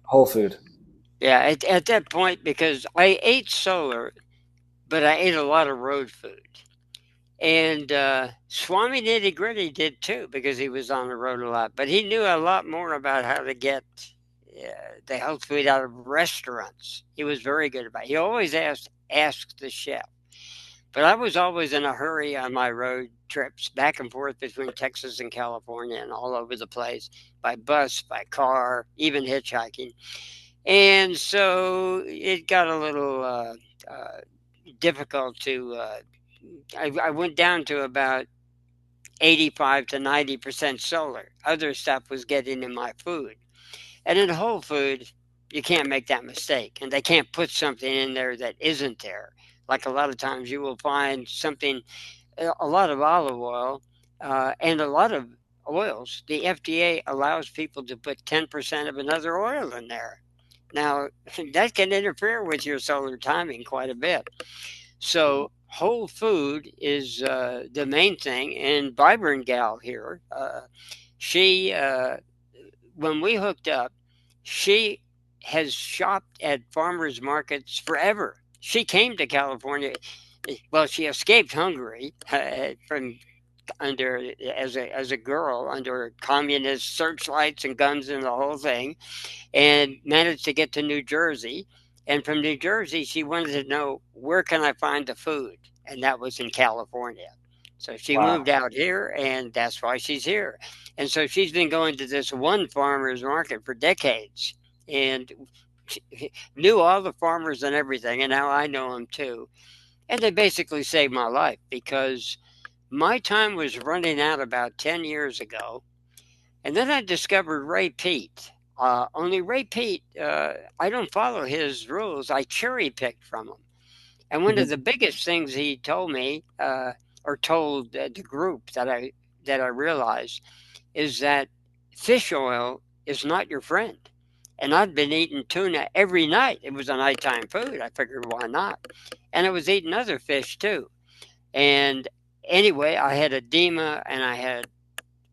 Whole food. Yeah, at that point, because I ate solar, but I ate a lot of road food. And Swami Nitty Gritty did too, because he was on the road a lot. But he knew a lot more about how to get the health food out of restaurants. He was very good about it. He always asked the chef. But I was always in a hurry on my road trips back and forth between Texas and California and all over the place, by bus, by car, even hitchhiking. And so it got a little difficult to. I went down to about 85 to 90% solar. Other stuff was getting in my food. And in whole food, you can't make that mistake. And they can't put something in there that isn't there. Like a lot of times you will find something, a lot of olive oil and a lot of oils. The FDA allows people to put 10% of another oil in there. Now, that can interfere with your solar timing quite a bit. So whole food is the main thing. And Vibrant Gal here, she, when we hooked up, she has shopped at farmers markets forever. She came to California. Well, she escaped Hungary from under as a girl under communist searchlights and guns and the whole thing, and managed to get to New Jersey. And from New Jersey, she wanted to know, where can I find the food? And that was in California. So she moved Wow. out here, and that's why she's here. And so she's been going to this one farmer's market for decades and she knew all the farmers and everything. And now I know them too. And they basically saved my life, because my time was running out about 10 years ago. And then I discovered Ray Peat. Only Ray Peat, I don't follow his rules. I cherry picked from him. And one of the biggest things he told me, or told the group that I realized, is that fish oil is not your friend. And I'd been eating tuna every night. It was a nighttime food. I figured, why not? And I was eating other fish too. And anyway, I had edema and I had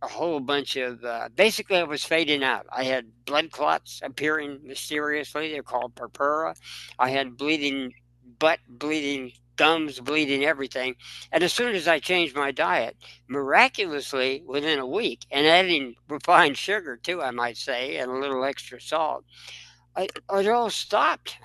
a whole bunch of, basically I was fading out. I had blood clots appearing mysteriously. They're called purpura. I had bleeding butt, bleeding gums, bleeding everything. And as soon as I changed my diet, miraculously within a week, and adding refined sugar too, I might say, and a little extra salt, it all stopped.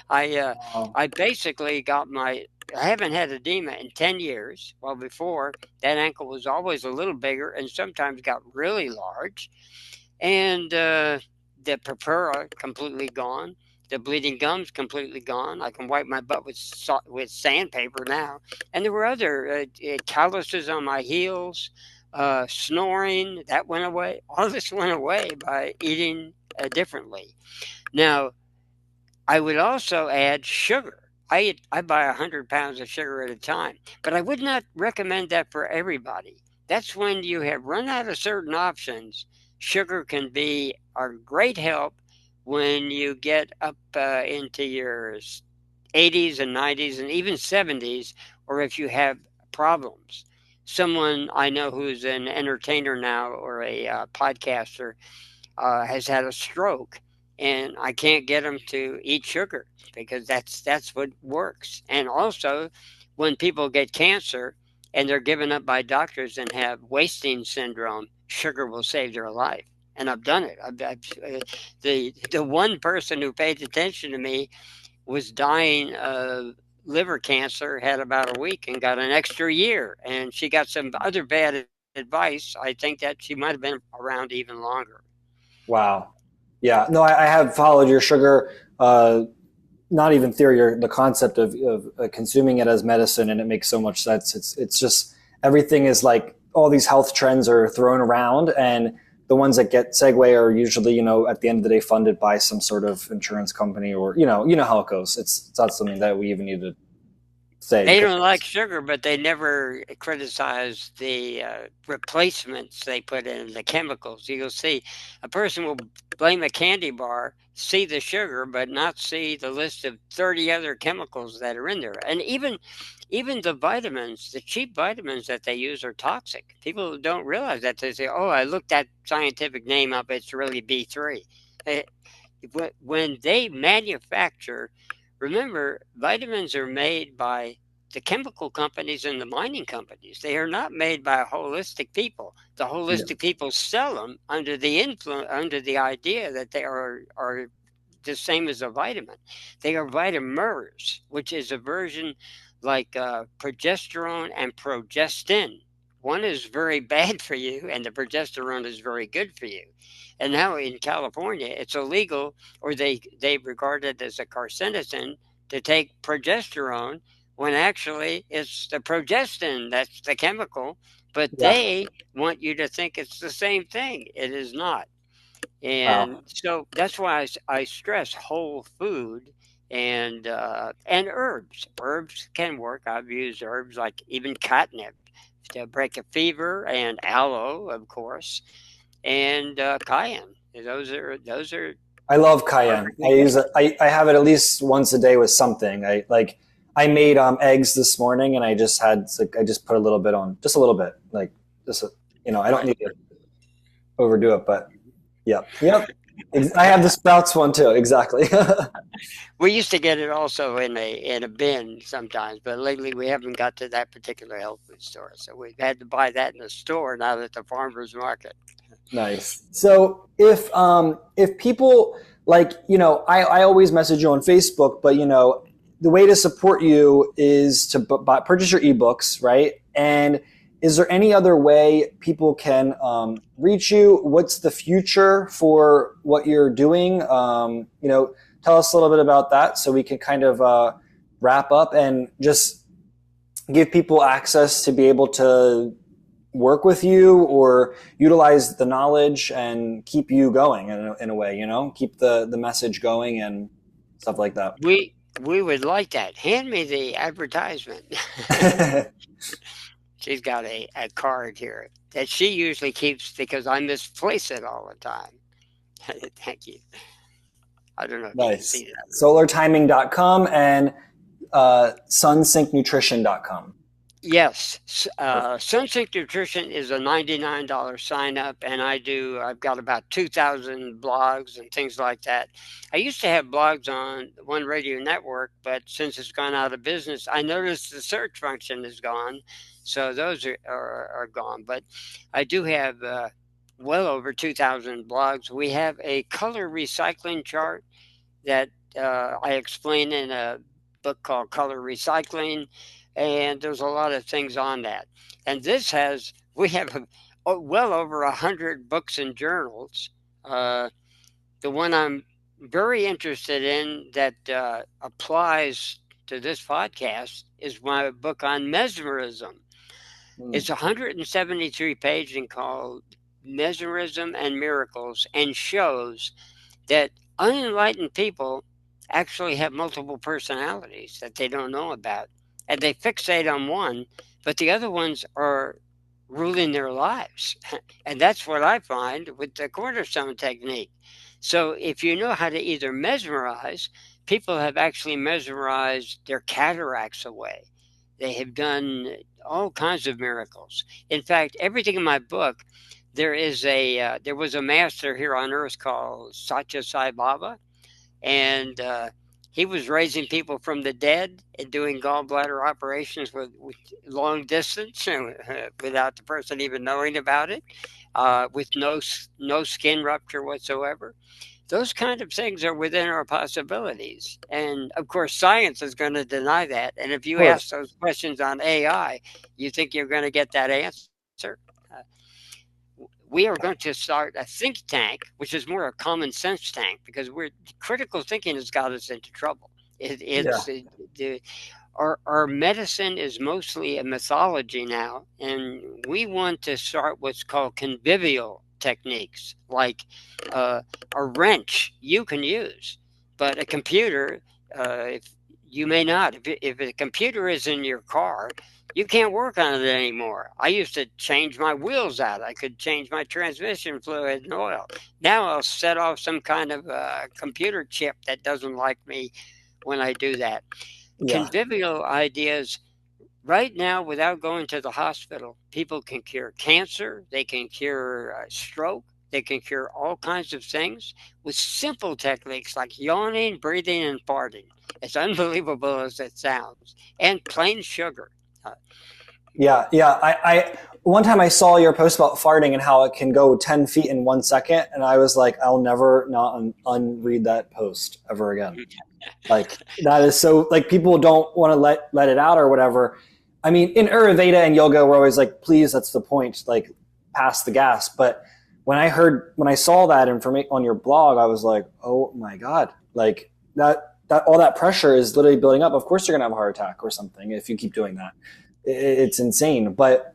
Wow. I basically got I haven't had edema in 10 years. Well, before, that ankle was always a little bigger and sometimes got really large. And the purpura completely gone. The bleeding gums completely gone. I can wipe my butt with sandpaper now. And there were other calluses on my heels, snoring, that went away. All this went away by eating differently. Now, I would also add sugar. I buy 100 pounds of sugar at a time, but I would not recommend that for everybody. That's when you have run out of certain options. Sugar can be a great help when you get up into your 80s and 90s and even 70s, or if you have problems. Someone I know who's an entertainer now or a podcaster has had a stroke, and I can't get them to eat sugar because that's what works. And also, when people get cancer and they're given up by doctors and have wasting syndrome, sugar will save their life. And I've done it. The one person who paid attention to me was dying of liver cancer, had about a week and got an extra year. And she got some other bad advice. I think that she might have been around even longer. Wow. Yeah. No, I have followed your sugar, not even theory, or the concept of consuming it as medicine, and it makes so much sense. It's just everything is like all these health trends are thrown around, and the ones that get segue are usually, you know, at the end of the day funded by some sort of insurance company, or you know how it goes. It's not something that we even need to say. They don't like sugar, but they never criticize the replacements they put in, the chemicals. You'll see a person will blame a candy bar, see the sugar, but not see the list of 30 other chemicals that are in there. And even the vitamins, the cheap vitamins that they use are toxic. People don't realize that. They say, oh, I looked that scientific name up, it's really B3. When they manufacture, remember, vitamins are made by the chemical companies and the mining companies. They are not made by holistic people. The holistic people sell them under the under the idea that they are the same as a vitamin. They are vitamins, which is a version like progesterone and progestin. One is very bad for you, and the progesterone is very good for you. And now in California, it's illegal, or they regard it as a carcinogen, to take progesterone, when actually it's the progestin that's the chemical, but they want you to think it's the same thing. It is not. And so that's why I stress whole food and herbs. Herbs can work. I've used herbs like even catnip to break a fever, and aloe, of course, and cayenne. Those are. I love cayenne. I use it. I have it at least once a day with something. I made eggs this morning, and I just put a little bit on, just a little bit, like just I don't need to overdo it, but yep. I have the Sprouts one too. Exactly. We used to get it also in a bin sometimes, but lately we haven't got to that particular health food store, so we've had to buy that in the store now at the farmers market. Nice. So if people I always message you on Facebook, but the way to support you is to purchase your ebooks, right? And is there any other way people can reach you? What's the future for what you're doing? Tell us a little bit about that so we can kind of wrap up and just give people access to be able to work with you or utilize the knowledge and keep you going in a way, keep the message going and stuff like that. We would like that. Hand me the advertisement. She's got a card here that she usually keeps because I misplace it all the time. Thank you. I don't know if you can see that. Solartiming.com and sunsyncnutrition.com. Yes. Sunsync Nutrition is a $99 sign up, and I've got about 2,000 blogs and things like that. I used to have blogs on one radio network, but since it's gone out of business, I noticed the search function is gone. So those are gone. But I do have well over 2,000 blogs. We have a color recycling chart that I explain in a book called Color Recycling. And there's a lot of things on that. And we have well over 100 books and journals. The one I'm very interested in that applies to this podcast is my book on mesmerism. It's 173 pages and called Mesmerism and Miracles, and shows that unenlightened people actually have multiple personalities that they don't know about. And they fixate on one, but the other ones are ruling their lives. And that's what I find with the cornerstone technique. So if you know how to either mesmerize, people have actually mesmerized their cataracts away. They have done all kinds of miracles. In fact, everything in my book, there was a master here on earth called Satya Sai Baba, and he was raising people from the dead and doing gallbladder operations with long distance without the person even knowing about it, with no skin rupture whatsoever. Those kind of things are within our possibilities. And of course, science is going to deny that. And if Of you course. ask those questions on AI, you think you're going to get that answer. Uh, we are going to start a think tank, which is more a common sense tank, because critical thinking has got us into trouble. Yeah. The our medicine is mostly a mythology now, and we want to start what's called convivial techniques, like uh, a wrench you can use, but a computer, if you may not. If a computer is in your car, you can't work on it anymore. I used to change my wheels out. I could change my transmission fluid and oil. Now I'll set off some kind of computer chip that doesn't like me when I do that. Yeah. Convivial ideas right now, without going to the hospital, people can cure cancer, they can cure stroke, they can cure all kinds of things with simple techniques like yawning, breathing, and farting. As unbelievable as it sounds, and plain sugar. Uh, Yeah, yeah. I one time I saw your post about farting and how it can go 10 feet in 1 second, and I was like, I'll never not unread that post ever again. Like that is so like people don't want to let it out or whatever. I mean, in Ayurveda and yoga, we're always like, please, that's the point, like pass the gas. But when I saw that information on your blog, I was like, oh my God, like that all that pressure is literally building up. Of course, you're gonna have a heart attack or something if you keep doing that. It's insane. But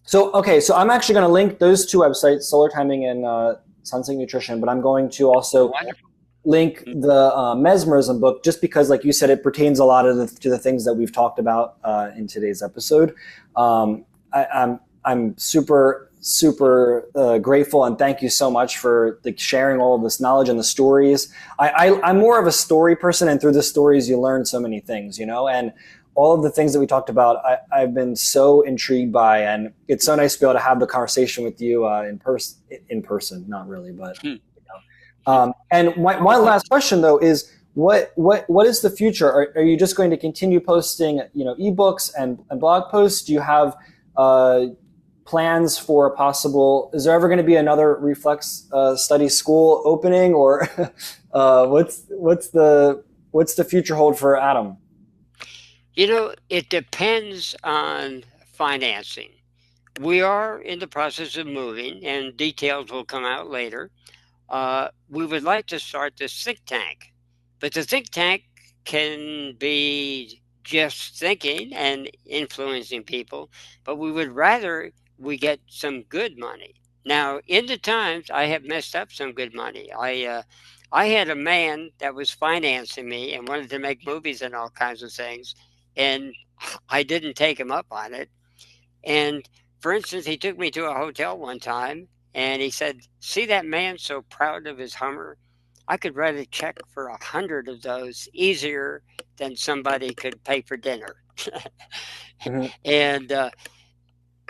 so okay, so I'm actually going to link those two websites, Solar Timing and Sunset Nutrition. But I'm going to also Wonderful. link the mesmerism book, just because, like you said, it pertains a lot to the things that we've talked about in today's episode. I'm super grateful, and thank you so much for like sharing all of this knowledge and the stories. I'm more of a story person, and through the stories you learn so many things, and all of the things that we talked about, I've been so intrigued by, and it's so nice to be able to have the conversation with you in person, not really, but. And one last question though is what is the future? Are you just going to continue posting, ebooks and blog posts? Do you have plans for a possible? Is there ever going to be another reflex study school opening, or what's the future hold for Atom? It depends on financing. We are in the process of moving, and details will come out later. We would like to start this think tank, but the think tank can be just thinking and influencing people, but we would rather we get some good money. Now, in the times, I have messed up some good money. I had a man that was financing me and wanted to make movies and all kinds of things, and I didn't take him up on it. And for instance, he took me to a hotel one time and he said, "See that man so proud of his Hummer? I could write a check for 100 of those easier than somebody could pay for dinner." Mm-hmm. And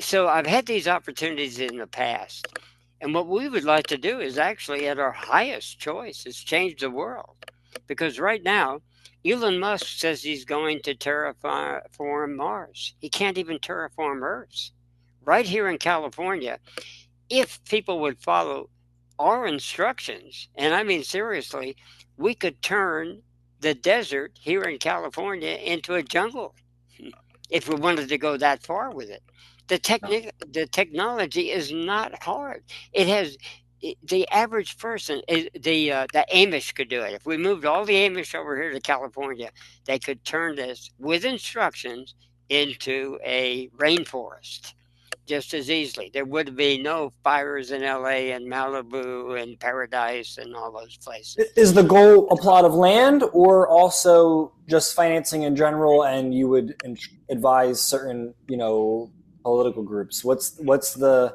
so I've had these opportunities in the past. And what we would like to do is actually at our highest choice is change the world. Because right now, Elon Musk says he's going to terraform Mars. He can't even terraform Earth. Right here in California, if people would follow our instructions, and I mean seriously, we could turn the desert here in California into a jungle if we wanted to go that far with it. The technology is not hard. It has the average person the Amish could do it. If we moved all the Amish over here to California, they could turn this with instructions into a rainforest just as easily. There would be no fires in LA and Malibu and Paradise and all those places. Is the goal a plot of land, or also just financing in general, and you would advise certain, political groups? What's the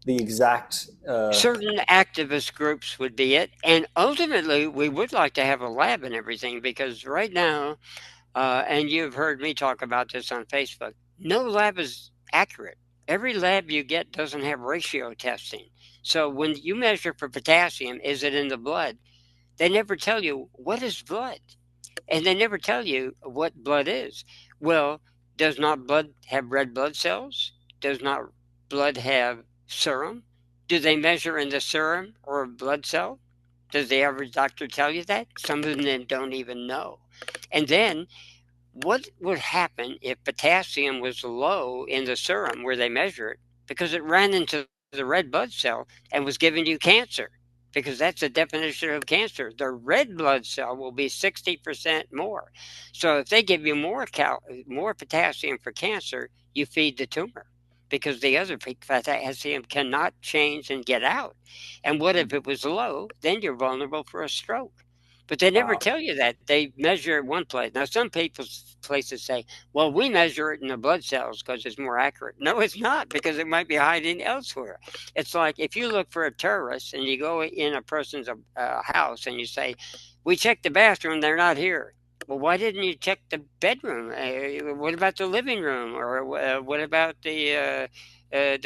exact Certain activist groups would be it, and ultimately we would like to have a lab and everything, because right now, and you've heard me talk about this on Facebook, no lab is accurate. Every lab you get doesn't have ratio testing. So when you measure for potassium, is it in the blood? They never tell you what is blood, and they never tell you what blood is. Well, does not blood have red blood cells? Does not blood have serum? Do they measure in the serum or blood cell? Does the average doctor tell you that? Some of them don't even know. And then what would happen if potassium was low in the serum where they measure it? Because it ran into the red blood cell and was giving you cancer. Because that's the definition of cancer. The red blood cell will be 60% more. So if they give you more potassium for cancer, you feed the tumor, because the other potassium cannot change and get out. And what if it was low? Then you're vulnerable for a stroke. But they never tell you that. They measure it one place. Now, some places say, well, we measure it in the blood cells because it's more accurate. No, it's not, because it might be hiding elsewhere. It's like if you look for a terrorist and you go in a person's house and you say, we checked the bathroom, they're not here. Well, why didn't you check the bedroom? What about the living room? Or what about the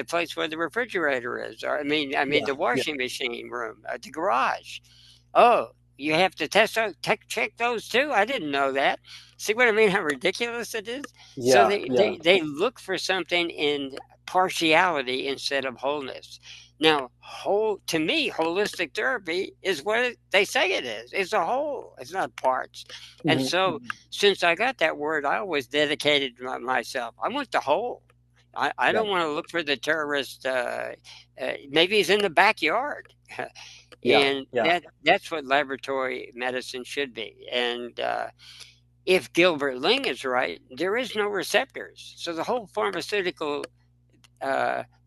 place where the refrigerator is? Or, the washing machine room, the garage. Oh, you have to check those too? I didn't know that. See what I mean? How ridiculous it is? So they look for something in partiality instead of wholeness. Now, to me, holistic therapy is what they say it is. It's a whole. It's not parts. And so since I got that word, I always dedicated myself. I want the whole. I don't want to look for the terrorist. Maybe he's in the backyard. That's what laboratory medicine should be. And if Gilbert Ling is right, there is no receptors. So the whole pharmaceutical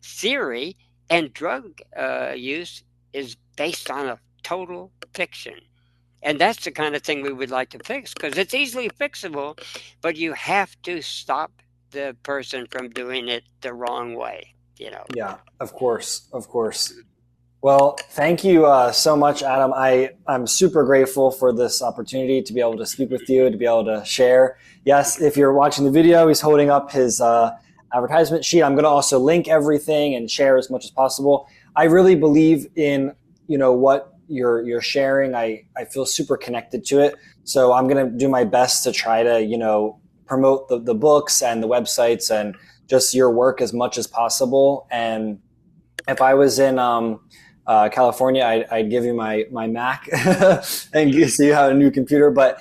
theory and drug use is based on a total fiction. And that's the kind of thing we would like to fix, because it's easily fixable, but you have to stop the person from doing it the wrong way, Yeah, of course. Well, thank you so much, Adam. I'm super grateful for this opportunity to be able to speak with you, to be able to share. Yes, if you're watching the video, he's holding up his advertisement sheet. I'm going to also link everything and share as much as possible. I really believe in, what you're sharing. I feel super connected to it. So I'm going to do my best to try to, promote the books and the websites and just your work as much as possible. And if I was in California, I'd give you my Mac and so you have a new computer. But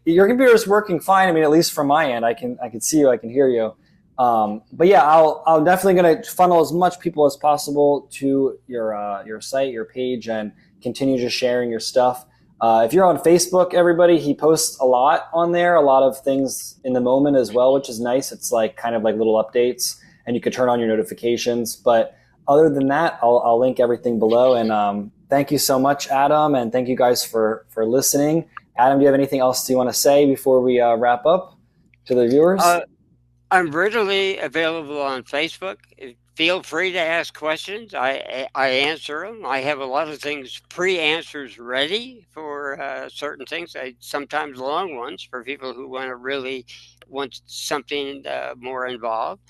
your computer is working fine. At least from my end, I can see you, I can hear you. But yeah, I'll definitely going to funnel as much people as possible to your site, your page, and continue just sharing your stuff. If you're on Facebook, everybody, he posts a lot on there, a lot of things in the moment as well, which is nice. It's kind of like little updates, and you could turn on your notifications. But other than that, I'll link everything below. And thank you so much, Adam, and thank you guys for listening. Adam, do you have anything else you want to say before we wrap up to the viewers? I'm readily available on Facebook. Feel free to ask questions. I answer them. I have a lot of things, pre-answers ready for certain things. Sometimes long ones for people who want something more involved.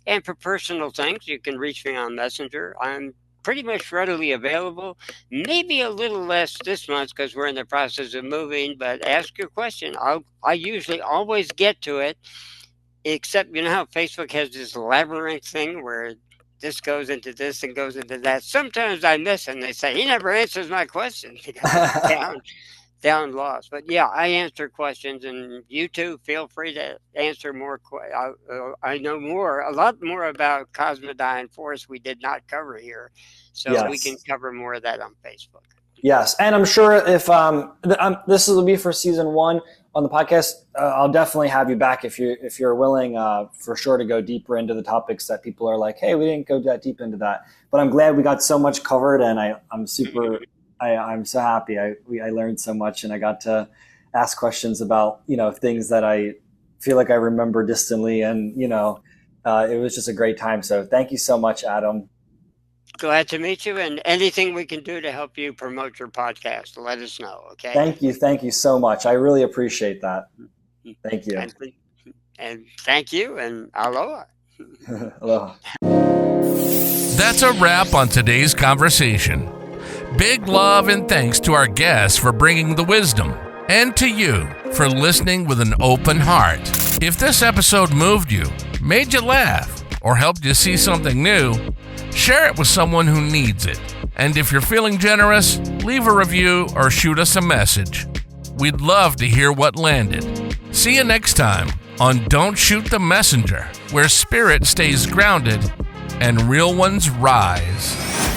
And for personal things, you can reach me on Messenger. I'm pretty much readily available. Maybe a little less this month because we're in the process of moving, but ask your question. I usually always get to it, except how Facebook has this labyrinth thing where this goes into this and goes into that. Sometimes I miss and they say, he never answers my questions. Down lost. But yeah, I answer questions, and you too, feel free to answer more. I know a lot more about cosmodyne force we did not cover here. So we can cover more of that on Facebook. Yes. And I'm sure if this will be for season 1 on the podcast, I'll definitely have you back if you're willing for sure to go deeper into the topics that people are like, hey, we didn't go that deep into that. But I'm glad we got so much covered, and I'm so happy. I learned so much, and I got to ask questions about, things that I feel like I remember distantly, and, it was just a great time. So thank you so much, Adam. Glad to meet you, and anything we can do to help you promote your podcast, let us know, okay? Thank you so much. I really appreciate that. Thank you. And thank you, and aloha. Aloha. That's a wrap on today's conversation. Big love and thanks to our guests for bringing the wisdom, and to you for listening with an open heart. If this episode moved you, made you laugh, or helped you see something new, share it with someone who needs it. And if you're feeling generous, leave a review or shoot us a message. We'd love to hear what landed. See you next time on Don't Shoot the Messenger, where spirit stays grounded and real ones rise.